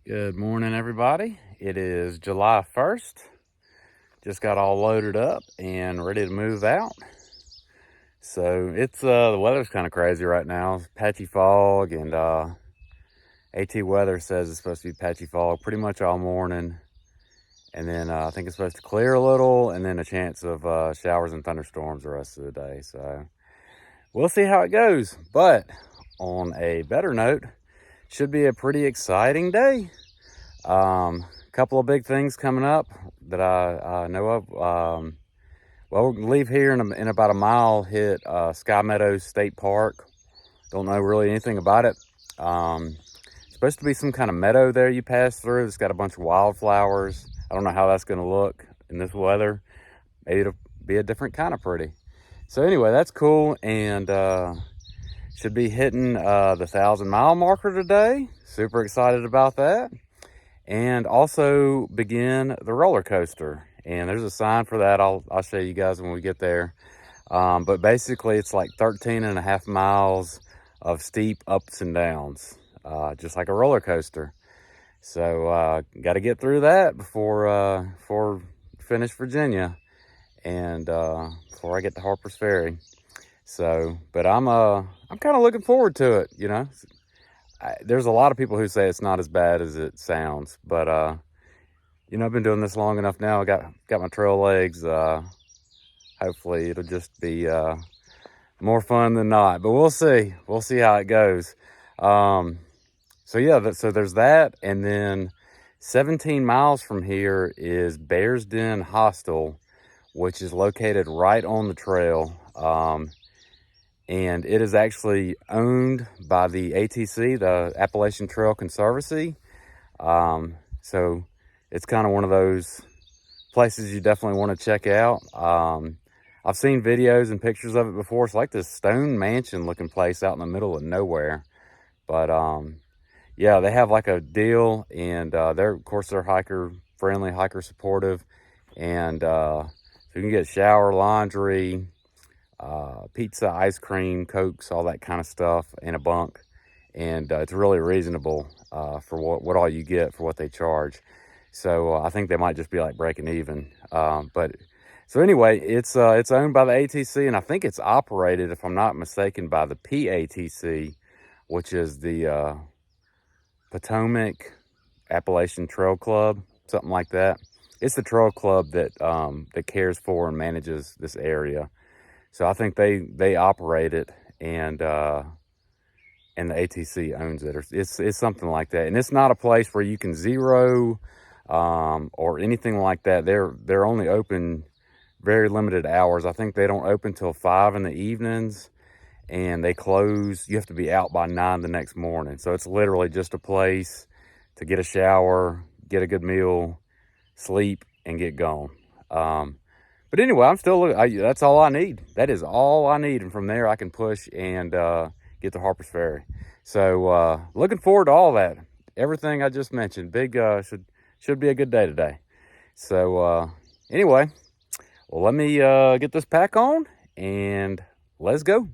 Good morning, everybody. It is July 1st. Just got all loaded up and ready to move out. So it's the weather's kind of crazy right now. It's patchy fog, and AT weather says it's supposed to be patchy fog pretty much all morning. And then I think it's supposed to clear a little, and then a chance of showers and thunderstorms the rest of the day. So we'll see how it goes. But on a better note, should be a pretty exciting day. Couple of big things coming up that I know of. Well, we're gonna leave here in about a mile, hit Sky Meadows State Park. Don't know really anything about it. Supposed to be some kind of meadow there you pass through. It's got a bunch of wildflowers. I don't know how that's gonna look in this weather. Maybe it'll be a different kind of pretty. So anyway, that's cool, and should be hitting the 1,000-mile marker today. Super excited about that. And also begin the roller coaster. And there's a sign for that. I'll show you guys when we get there. But basically it's like 13.5 miles of steep ups and downs, just like a roller coaster. So got to get through that before finish Virginia, and before I get to Harper's Ferry. So, but I'm kind of looking forward to it. There's a lot of people who say it's not as bad as it sounds, but I've been doing this long enough now. I got my trail legs. Hopefully it'll just be more fun than not, but we'll see how it goes. So yeah, so there's that. And then 17 miles from here is Bears Den Hostel, which is located right on the trail. And it is actually owned by the ATC, the Appalachian Trail Conservancy. So it's kind of one of those places you definitely want to check out. I've seen videos and pictures of it before. It's like this stone mansion looking place out in the middle of nowhere. But yeah, they have like a deal, and of course they're hiker friendly, hiker supportive, and so you can get shower, laundry, pizza, ice cream, Cokes, all that kind of stuff in a bunk. And it's really reasonable for what all you get for what they charge. So I think they might just be like breaking even. But so anyway, it's owned by the ATC, and I think it's operated, if I'm not mistaken, by the PATC, which is the Potomac Appalachian Trail Club, something like that. It's the trail club that cares for and manages this area. So I think they operate it, and the ATC owns it. Or it's something like that. And it's not a place where you can zero or anything like that. They're only open very limited hours. I think they don't open till 5 in the evenings, and they close. You have to be out by 9 the next morning. So it's literally just a place to get a shower, get a good meal, sleep, and get gone. But anyway, I'm still that's all I need. That is all I need. And from there, I can push and get to Harper's Ferry. So looking forward to all that. Everything I just mentioned. Big should be a good day today. So anyway, well, let me get this pack on and let's go.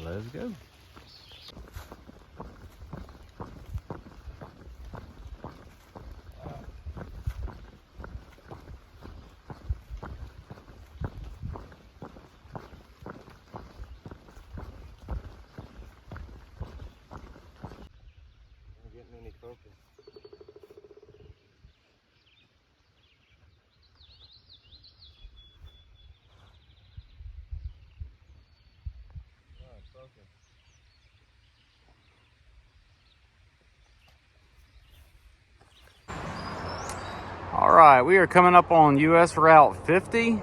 Let's go. Not getting any focus. Oh, it's focused. All right, we are coming up on US Route 50.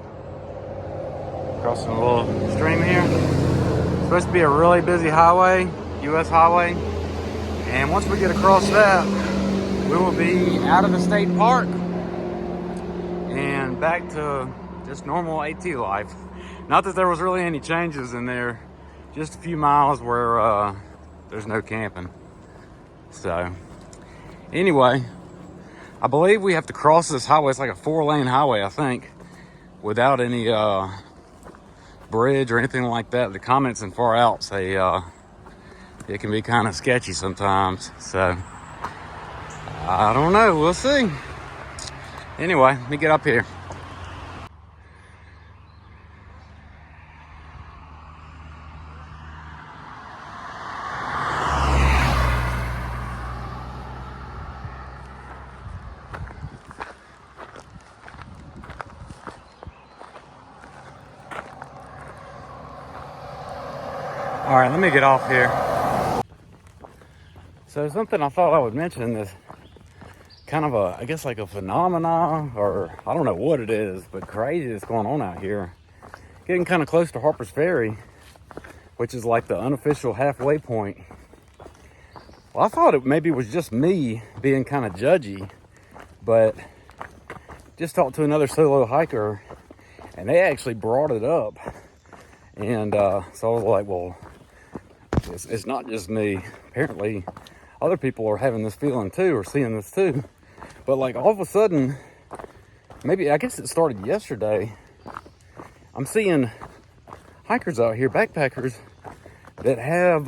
Crossing a little stream here. It's supposed to be a really busy highway, US highway. And once we get across that, we will be out of the state park and back to just normal AT life. Not that there was really any changes in there, just a few miles where there's no camping. So anyway, I believe we have to cross this highway. It's like a 4-lane highway, I think, without any bridge or anything like that. The comments in Far Out say it can be kind of sketchy sometimes. So I don't know. We'll see. Anyway, let me get up here. All right, let me get off here. So something I thought I would mention is kind of I guess like a phenomenon, or I don't know what it is, but crazy that's going on out here. Getting kind of close to Harper's Ferry, which is like the unofficial halfway point. Well, I thought it maybe was just me being kind of judgy, but just talked to another solo hiker, and they actually brought it up. And so I was like, well, it's not just me. Apparently, other people are having this feeling too, or seeing this too. But like all of a sudden, maybe, I guess it started yesterday, I'm seeing hikers out here, backpackers, that have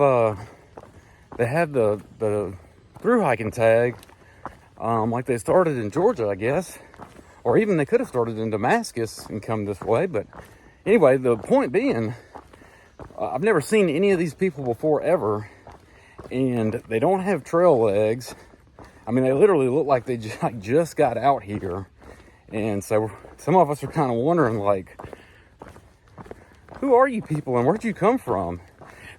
the through hiking tag, like they started in Georgia, I guess, or even they could have started in Damascus and come this way. But anyway, the point being, I've never seen any of these people before ever, and they don't have trail legs. I mean, they literally look like they just got out here. And so some of us are kind of wondering, like, who are you people and where'd you come from?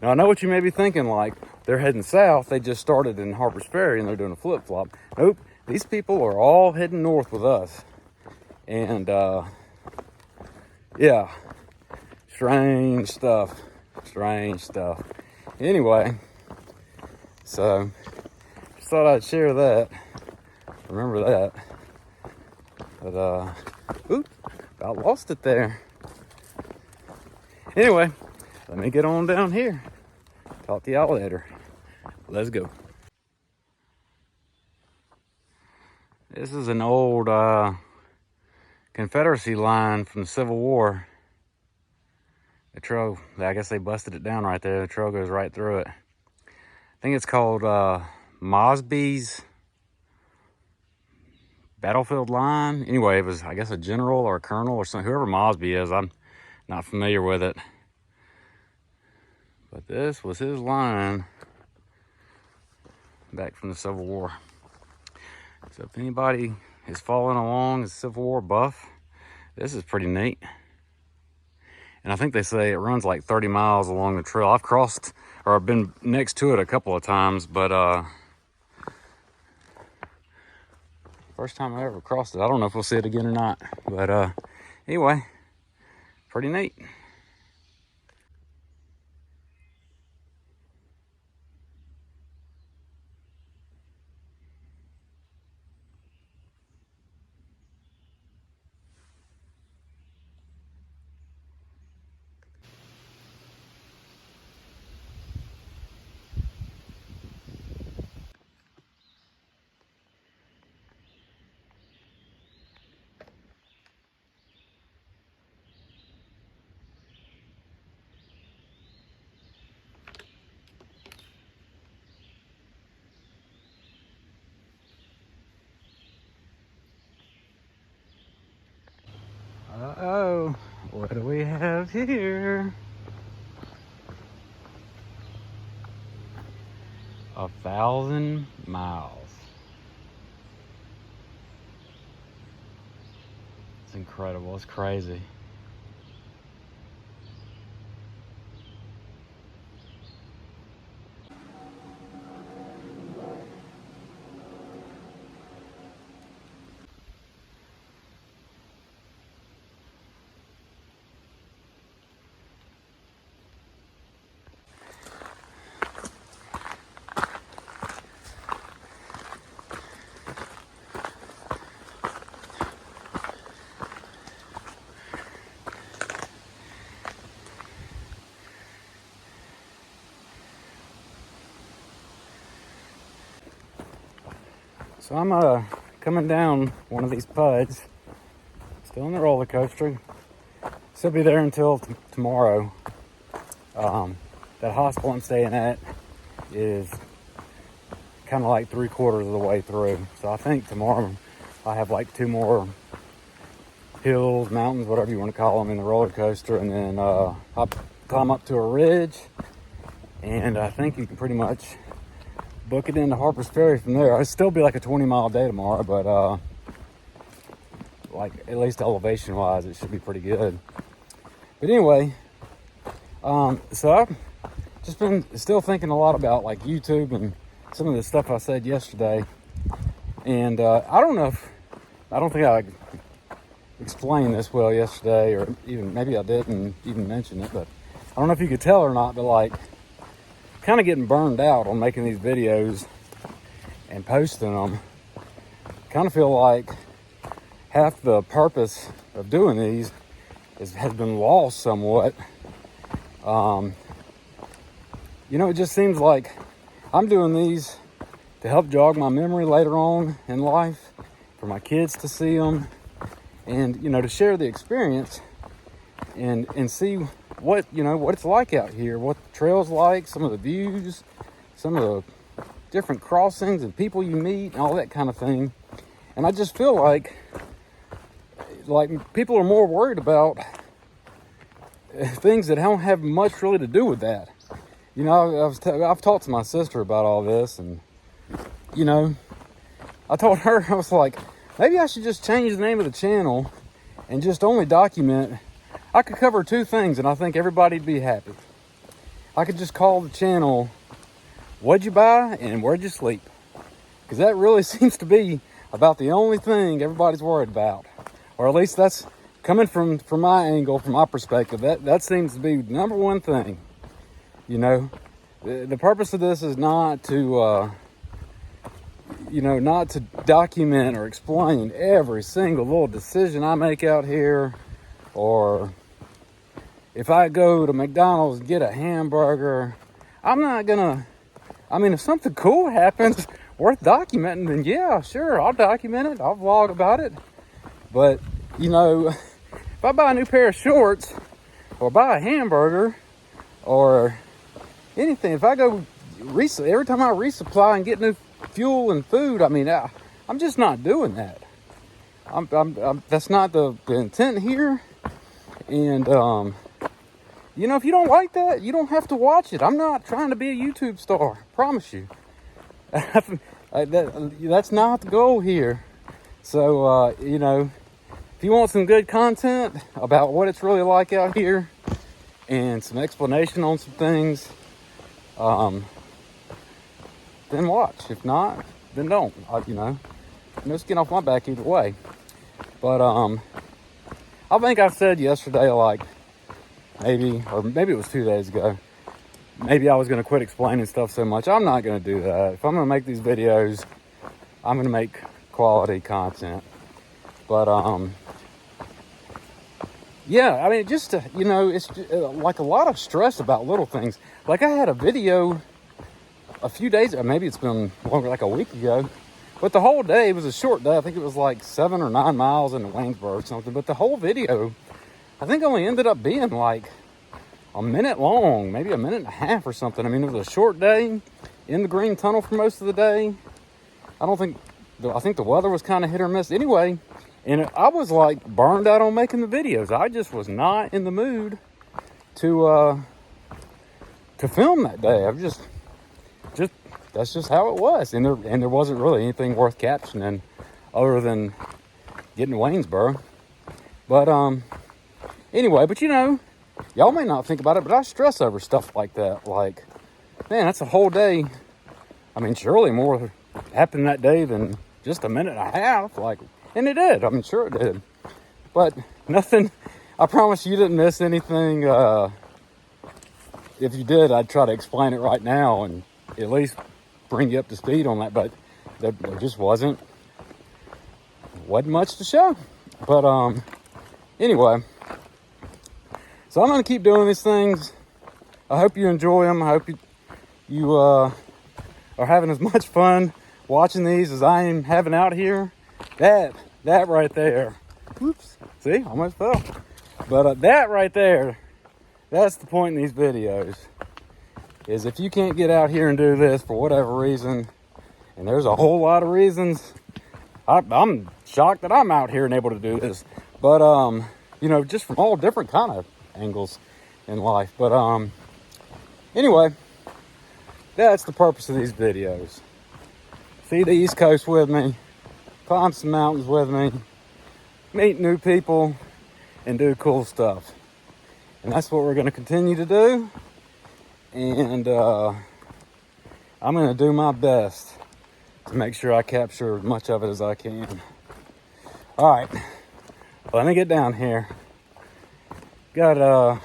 Now, I know what you may be thinking, like, they're heading south. They just started in Harper's Ferry and they're doing a flip-flop. Nope, these people are all heading north with us. And, yeah, strange stuff. Anyway, so just thought I'd share that. Remember that. But, oops, about lost it there. Anyway, let me get on down here. Talk to y'all later. Let's go. This is an old Confederacy line from the Civil War. The trail, I guess they busted it down right there. The trail goes right through it. I think it's called Mosby's Battlefield Line. Anyway, it was, I guess, a general or a colonel or something. Whoever Mosby is, I'm not familiar with it. But this was his line back from the Civil War. So if anybody is following along as Civil War buff, this is pretty neat. And I think they say it runs like 30 miles along the trail. I've crossed, or I've been next to it a couple of times, but first time I ever crossed it. I don't know if we'll see it again or not. But anyway, pretty neat. Uh-oh, what do we have here? 1,000 miles. It's incredible, it's crazy. So I'm coming down one of these puds, still on the roller coaster. Still be there until tomorrow. That hospital I'm staying at is kind of like 3/4 of the way through. So I think tomorrow I have like 2 more hills, mountains, whatever you want to call them, in the roller coaster, and then I'll climb up to a ridge, and I think you can pretty much book it into Harper's Ferry from there. It'll still be like a 20-mile day tomorrow, but like at least elevation wise it should be pretty good. But anyway, so I've just been still thinking a lot about like YouTube and some of the stuff I said yesterday, and I don't think I explained this well yesterday, or even maybe I didn't even mention it, but I don't know if you could tell or not, but like kind of getting burned out on making these videos and posting them. Kind of feel like half the purpose of doing these has been lost somewhat. You know, it just seems like I'm doing these to help jog my memory later on in life, for my kids to see them, and, you know, to share the experience and see what, you know, what it's like out here, what the trail's like, some of the views, some of the different crossings and people you meet and all that kind of thing. And I just feel like people are more worried about things that don't have much really to do with that. You know, I've talked to my sister about all this, and, you know, I told her, I was like, maybe I should just change the name of the channel and just only document. I could cover 2 things and I think everybody'd be happy. I could just call the channel "What'd You Buy" and "Where'd You Sleep?" Because that really seems to be about the only thing everybody's worried about. Or at least that's coming from my angle, from my perspective. That seems to be the number one thing. You know, the purpose of this is not to, you know, not to document or explain every single little decision I make out here, or if I go to McDonald's and get a hamburger. I'm not gonna, I mean, if something cool happens worth documenting, then yeah, sure, I'll document it, I'll vlog about it. But, you know, if I buy a new pair of shorts, or buy a hamburger, or anything, if I go every time I resupply and get new fuel and food, I mean, I'm just not doing that. That's not the intent here. And, you know, if you don't like that, you don't have to watch it. I'm not trying to be a YouTube star, promise you. That's not the goal here. So, you know, if you want some good content about what it's really like out here and some explanation on some things, then watch. If not, then don't. You know, just get off my back either way. But I think I said yesterday, like maybe it was 2 days ago, maybe I was going to quit explaining stuff so much. I'm not going to do that. If I'm going to make these videos, I'm going to make quality content. But yeah, I mean, just you know, it's like a lot of stress about little things. Like I had a video a few days, or maybe it's been longer, like a week ago. But the whole day, it was a short day. I think it was like 7 or 9 miles into Waynesboro or something. But the whole video, I think only ended up being like a minute long, maybe a minute and a half or something. I mean, it was a short day in the green tunnel for most of the day. I think the weather was kind of hit or miss. Anyway, and I was like burned out on making the videos. I just was not in the mood to film that day. I've just that's just how it was. And there wasn't really anything worth captioning other than getting to Waynesboro. But anyway, but you know, y'all may not think about it, but I stress over stuff like that. Like, man, that's a whole day. I mean, surely more happened that day than just a minute and a half. Like, and it did. I mean, sure it did. But nothing, I promise you didn't miss anything. If you did, I'd try to explain it right now and at least bring you up to speed on that. But there just wasn't much to show. But anyway, so I'm going to keep doing these things. I hope you enjoy them. I hope you are having as much fun watching these as I am having out here, that right there, whoops, see, almost fell. But that right there, that's the point in these videos, is if you can't get out here and do this for whatever reason, and there's a whole lot of reasons, I'm shocked that I'm out here and able to do this. But, you know, just from all different kind of angles in life. But, anyway, that's the purpose of these videos. See the East Coast with me, climb some mountains with me, meet new people, and do cool stuff. And that's what we're going to continue to do. And I'm going to do my best to make sure I capture as much of it as I can. All right, let me get down here. Got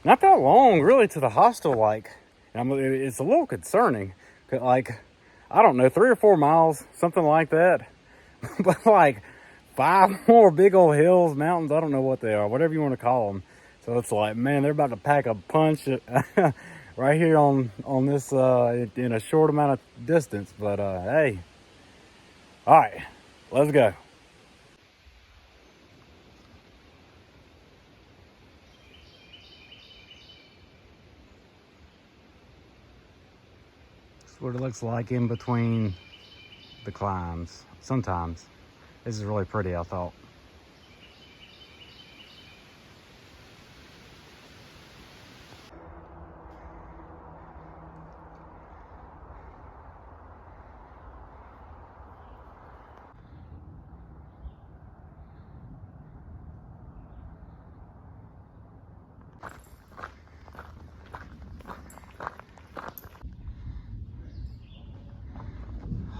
not that long really to the hostel, like, it's a little concerning. Like, I don't know, 3 or 4 miles, something like that. But like 5 more big old hills, mountains, I don't know what they are, whatever you want to call them. So it's like, man, they're about to pack a punch right here on this in a short amount of distance. But hey, all right, let's go. That's what it looks like in between the climbs. Sometimes this is really pretty, I thought.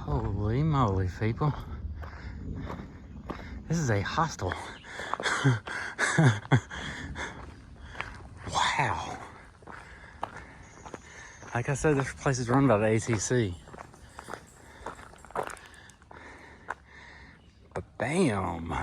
Holy moly, people. This is a hostel. Wow. Like I said, this place is run by the ACC. But bam.